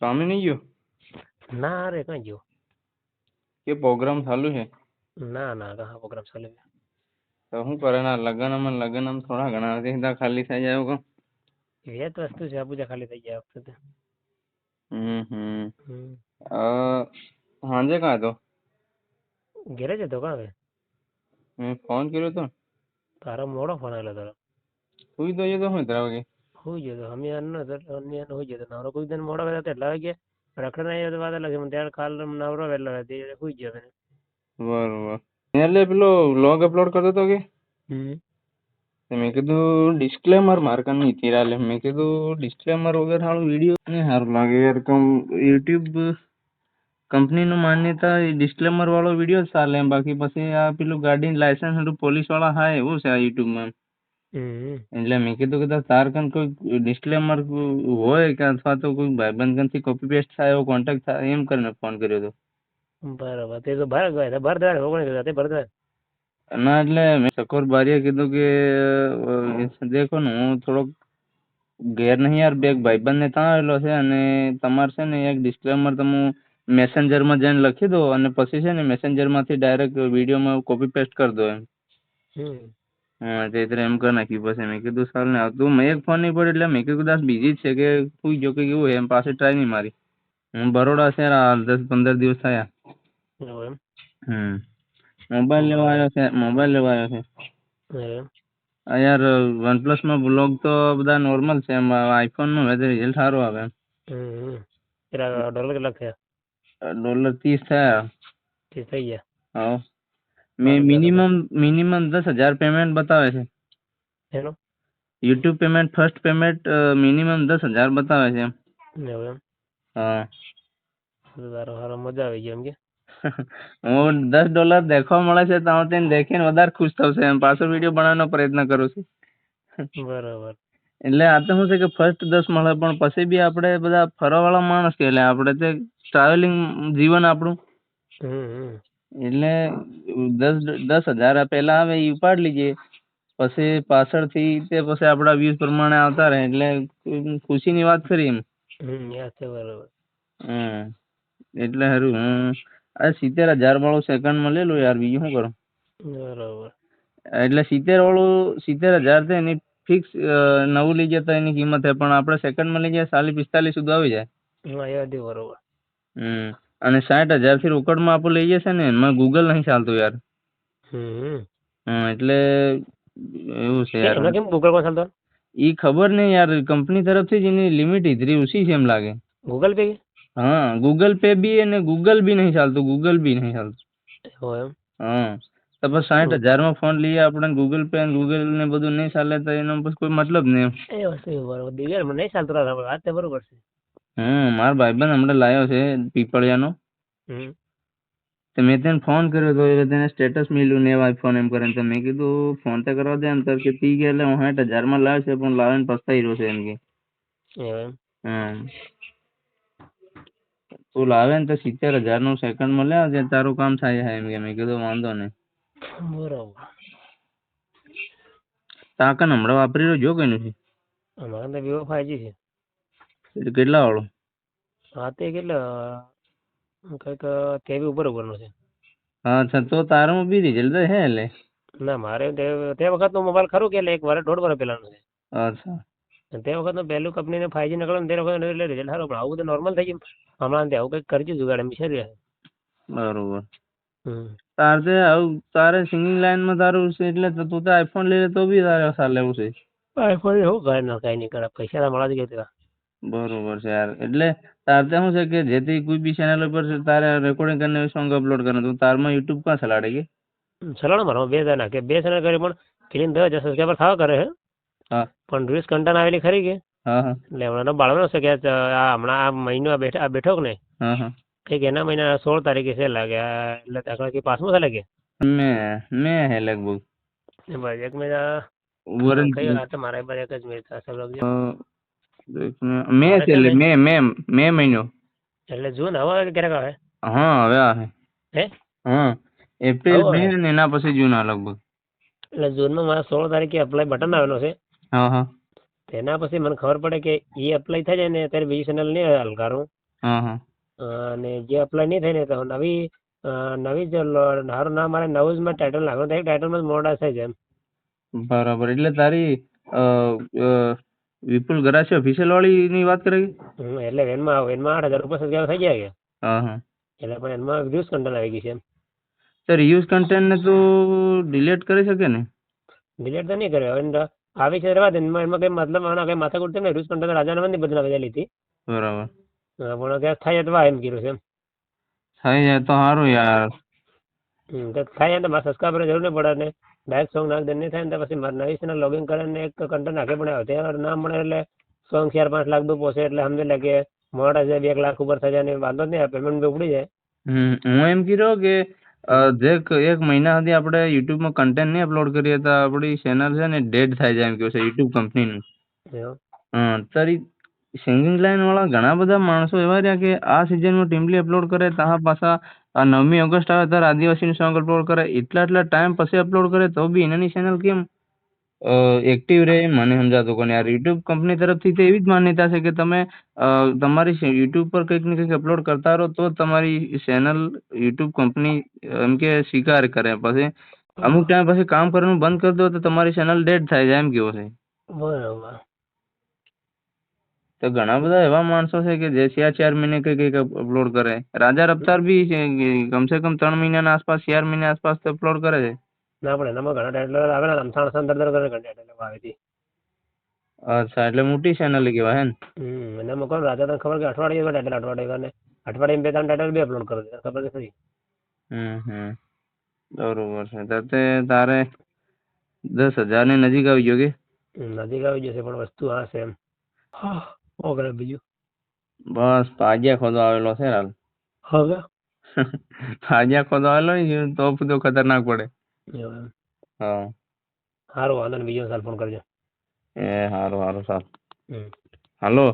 કામે નહીં ગયો ના રે કઈ ગયો કે પ્રોગ્રામ ચાલુ છે ના ના કહા પ્રોગ્રામ ચાલે તો શું કરે ના લગ્નમાં થોડા ઘણા નથી ખાલી થઈ જાય કો એ જ વસ્તુ છે આ પૂજા ખાલી થઈ ગયા વખતે સાંજે કાં હતો ઘેરે જ હતો કાં હવે મેં ફોન કર્યો તો તારો મોડો ફોન આવેલો તારો સુઈ તો જતો હું તારા વાગે હોઈ ગયો અમે અન્ય હોઈ ગયો નવરો કોઈ દિન મોડો કર્યો એટલા વાગે રખડ નહીં વાત લાગે મને ત્યારે કાલ નવરો વહેલો હોઈ ગયો મને બરોબર એટલે પેલો વ્લોગ અપલોડ કરતો હતો કે મેં કીધું ડિસ્ક્લેમર મારકા નહીં તીરાલે મેં કીધું ડિસ્ક્લેમર વગર સારું વિડીયો નહીં સારું લાગે યાર યુટ્યુબ કંપનીનું માન્યતા ડિસ્ક્લેમર વાળો વિડીયો જ ચાલે બાકી પછી આ પેલું ગાડીનું લાયસન્સ પોલીસ વાળા હા એવું છે આ યુટ્યુબમાં એટલે મેં કીધું કે તાર કન કોઈ ડિસ્ક્લેમર હોય કે અથવા તો કોઈ ભાઈબંધ કનથી કોપી પેસ્ટ થાય એવો કોન્ટેક્ટ થાય એમ કરીને ફોન કર્યો હતો બરાબર તે તો બહાર ગયા હતા ભરદા કોણ કર્યો તે ભરદા ના એટલે મેં સકોર બારીએ કીધું કે દેખો ને હું થોડોક ઘેર નહીં યાર બે ભાઈબંધ ને ત્યાં આવેલો છે અને તમારે છે ને એક ડિસ્ક્લેમર તમે મેસેન્જરમાં જઈને લખી દો અને પછી છે ને મેસેન્જરમાંથી ડાયરેક્ટ વિડીયોમાં કોપી પેસ્ટ કરી દો એમ હા તે એમ કરી નાખ્યું પછી મેં કીધું સારું ને તું મેં એક ફોન નહીં પડ્યો એટલે મેં કીધું કદાચ બીજી જ છે કે કોઈ જો કે એવું એમ પાસે ટ્રાય નહીં મારી હું બરોડા છે 10-15 દિવસ થયા મોબાઈલ લેવા આવ્યો છે યાર વનપ્લસમાં બ્લોગ તો બધા નોર્મલ છે એમ આઈફોનમાં હવે રિઝલ્ટ સારું આવે એમ ડોલર કેટલા થયા $30 થયા 30 થઈ ગયા હા મેં મિનિમમ 10,000 પેમેન્ટ બતાવે છે એનો YouTube payment first payment minimum 10,000 બતાવે છે એમ હા તારો હારો મજા આવી ગઈ એમ કે હું $10 દેખવા મળે છે તો તેને દેખીને વધારે ખુશ થશે એમ પાછો વિડીયો બનાવવાનો પ્રયત્ન કરું છું બરાબર એટલે આ તો શું છે કે ફર્સ્ટ 10 મળે પણ પછી બી આપણે બધા ફરવાવાળા માણસ કે એટલે આપણે તે ટ્રાવેલિંગ જીવન આપણું એટલે 10,000 પહેલા આવે એ ઉપાડી લીજે પછી પાછળથી તે પછી આપણા વ્યૂઝ પ્રમાણે આવતા રહે એટલે ખુશીની વાત કરી એમ બરાબર એટલે સારું હું આ 70,000 વાળું સેકન્ડમાં લઈ લો યાર બીજું શું કરું બરાબર એટલે 70,000 છે એની ફિક્સ નવું લઈ જાય તો એની કિંમત છે પણ આપણે સેકન્ડમાં લઈ જાય 40-45 સુધી આવી જાય બરોબર અને 60,000 થી રોકડમાં આપણે લઈ જશે ને એમાં ગૂગલ નહીં ચાલતું યાર એટલે એવું છે યાર કેમ ગૂગલ પર ચાલતો ઈ ખબર નહીં યાર કંપની તરફથી જ એની લિમિટ ઇધરી ઓછી છે એમ લાગે ગૂગલ પે હા ગૂગલ પે બી અને ગૂગલ બી નહીં ચાલતું હા તો બસ 60,000 ફોન લઈએ આપણે ગૂગલ પે અને ગૂગલ ને બધું નહીં ચાલે તો એનો બસ કોઈ મતલબ નહીં એ વસ્તુ બરોબર દિવ્યા મને નહીં ચાલતું વાત તો બરોબર છે મારો ભાઈબંધ હમણાં લાવ્યો છે પીપળિયાનો તો મેં તેને ફોન કર્યો તો એટલે તેને સ્ટેટસ મળ્યું ને આઈફોન એમ કરે તો મેં કીધું ફોન તો કરવા દે એમ તો કે પી ગયા એટલે 60,000 લાવે છે પણ લાવીને પસ્તાઈ રહ્યો છે એમ કે તું લાવે ને તો 70,000 સેકન્ડમાં લે આવજે તારું કામ થાય એમ કે મેં કીધું વાંધો નહીં બરોબર તાકન હમણાં વાપરી રહ્યો જો કઈ નથી અમારે તો વિવો 5G છે એટલે કેટલા વાળો હા તે કેટલા કંઈક 23 ઉપરનો છે અચ્છા તો તારામાં બી રિઝલ્ટ હે એટલે ના મારે તે વખતનો મોબાઈલ ખરું કે એટલે 1.5 વર્ષ પહેલાનો છે અચ્છા તે વખતનું પહેલું કંપનીને 5G નીકળ્યું તે વખત એટલે રિઝલ્ટ સારું પણ આવું તો નોર્મલ થઈ ગયું હમણાં આવું કંઈક કરજો જુગાડ એમ વિચારી બરોબર તારે સિંગિંગ લાઈનમાં તારું છે એટલે તું તો આઈફોન લઈ લે તો બી તારે સારું લેવું છે આઈફોન એવું કરે ના કઈ નહીં કરે પૈસા મળવા જ ગયા બરોબર છે યાર એટલે તાર તો શું છે કે જેથી કોઈ બી ચેનલ ઉપર તારે રેકોર્ડિંગ કરીને સોંગ અપલોડ કરે તો તારમાં યુટ્યુબ ક્યાં ચલાડે કે ચલાડો મારો 2 જણા કે 2 ચેનલ કરી પણ ફિલ્મ 10,000 સબસ્ક્રાઈબર થવા કરે હે હા પણ રીલ્સ કન્ટેન્ટ આવેલી ખરી કે હા એટલે હમણાં બાળવાનો છે કે હમણાં આ મહિનો બેઠો કે નહીં કંઈક એના મહિના 16 તારીખે છે લાગે એટલે દાખલા કે 5મો છે લાગે મેં હે લગભગ બસ એક મહિના કઈ વાત મારા પર એક જ મિનિટ થશે મે મહિનો એટલે જૂન હવે ક્યારેક આવે હા હવે આવે હે હા એપ્રિલ મે ને એના પછી જૂન આ લગભગ એટલે જૂનમાં મારા 16 તારીખે અપ્લાય બટન આવેલો છે તેના પછી મને ખબર પડે કે એ અપ્લાય થાય જાય ને ત્યારે બીજી ચેનલ નહીં હલકારું હા હા અને જે અપ્લાય નહીં થાય ને તો નવી જ મારું નામ મારે નવું જ માં ટાઇટલ નાખવાનું થાય ટાઇટલમાં મોડા થાય છે એમ. બરાબર એટલે તારી અ, અ, વિપુલ ગરાસી ઓફિશિયલ વાળી ની વાત કરે કે? એટલે એનમાં 8,000 રૂપિયા સબસ્ક્રાઈબ થઈ ગયા કે હા હા એટલે પણ એમાં વ્યૂઝ કન્ટેન્ટ આવી ગઈ છે એમ. તો રિયુઝ કન્ટેન્ટ ને તું ડિલીટ કરી શકે ને? ડિલીટ તો નહીં કર્યો હવે આવી છે રહેવા દે એમાં કઈ મતલબ આના કઈ માથાકૂટ છે ને વ્યૂઝ કન્ટેન્ટ રાજાને નથી બદલાવી લીધી બરાબર પણ ક્યાંક થાય તો એમ કીધું છે એમ. થઈ જાય તો સારું યાર. તો થાય ને મારે સબસ્ક્રાઈબર જરૂર નહીં પડે ને ડાયરેક્ટ સોંગ નાખ દે નહીં થાય ને તો પછી મારે નવી ચેનલ લોગિન કરીને એક કન્ટેન્ટ નાખે પણ આવે ના મળે એટલે સોંગ 4-5 લાખ દો પહોંચે એટલે સમજી લે કે મોડા છે 2 લાખ ઉપર થઈ જાય ને વાંધો જ નહીં પેમેન્ટ બી ઉપડી જાય. હું એમ કીધો કે જે એક મહિના સુધી આપણે યુટ્યુબમાં કન્ટેન્ટ નહીં અપલોડ કરીએ તો આપણી ચેનલ છે ને ડેડ થઈ જાય એમ કહ્યું છે યુટ્યુબ કંપનીનું. તારી સિંગિંગ લાઈન વાળા ઘણા બધા માણસો એવા રહ્યા કે આ સિઝનમાં ટીમલી અપલોડ કરે તાહ પાછા આ 9મી ઓગસ્ટ આવે ત્યારે આદિવાસીનું સોંગ અપલોડ કરે એટલા ટાઈમ પછી અપલોડ કરે તો બી એનાની ચેનલ કેમ એક્ટિવ રહે મને સમજાતું કોને યાર. યુટ્યુબ કંપની તરફથી તો એવી જ માન્યતા છે કે તમે તમારી યુટ્યુબ પર કંઈક ને કંઈક અપલોડ કરતા રહો તો તમારી ચેનલ યુટ્યુબ કંપની એમ કે સ્વીકાર કરે. પછી અમુક ટાઈમ પછી કામ કરવાનું બંધ કરી દો તો તમારી ચેનલ ડેડ થાય જાય એમ કેવું છે. બરાબર. તો ઘણા બધા એવા માણસો છે કે જે 4 મહિને કંઈક અપલોડ કરે. રાજા રફતાર બી કમસે કમ 3 મહિનાના આસપાસ 4 મહિના આસપાસ તો અપલોડ કરે છે. ના પણ એનામાં ઘણા ટાઈટલ આવે ને 3-3 ઘણા ટાઈટલ આવી હતી. અચ્છા એટલે મોટી ચેનલ કહેવાય હે ને? એનામાં કોણ રાજા તને ખબર કે અઠવાડિયે ટાઈટલ અઠવાડિયે 2-3 ટાઈટલ બી અપલોડ કરે ખબર છે ખરી? બરોબર છે તો તે તારે 10,000 ની નજીક આવી ગયો કે? નજીક આવી જશે પણ વસ્તુ આ છે એમ. હા કરે બીજું બસ પાજિયા ખોદો આવેલો છે હાલ. હવે પાજિયા ખોદો આવેલો તો બધો ખતરનાક પડે. હા સારું વાંધો ને બીજો સાલ ફોન કરજો. એ સારું સારું સારું હાલો.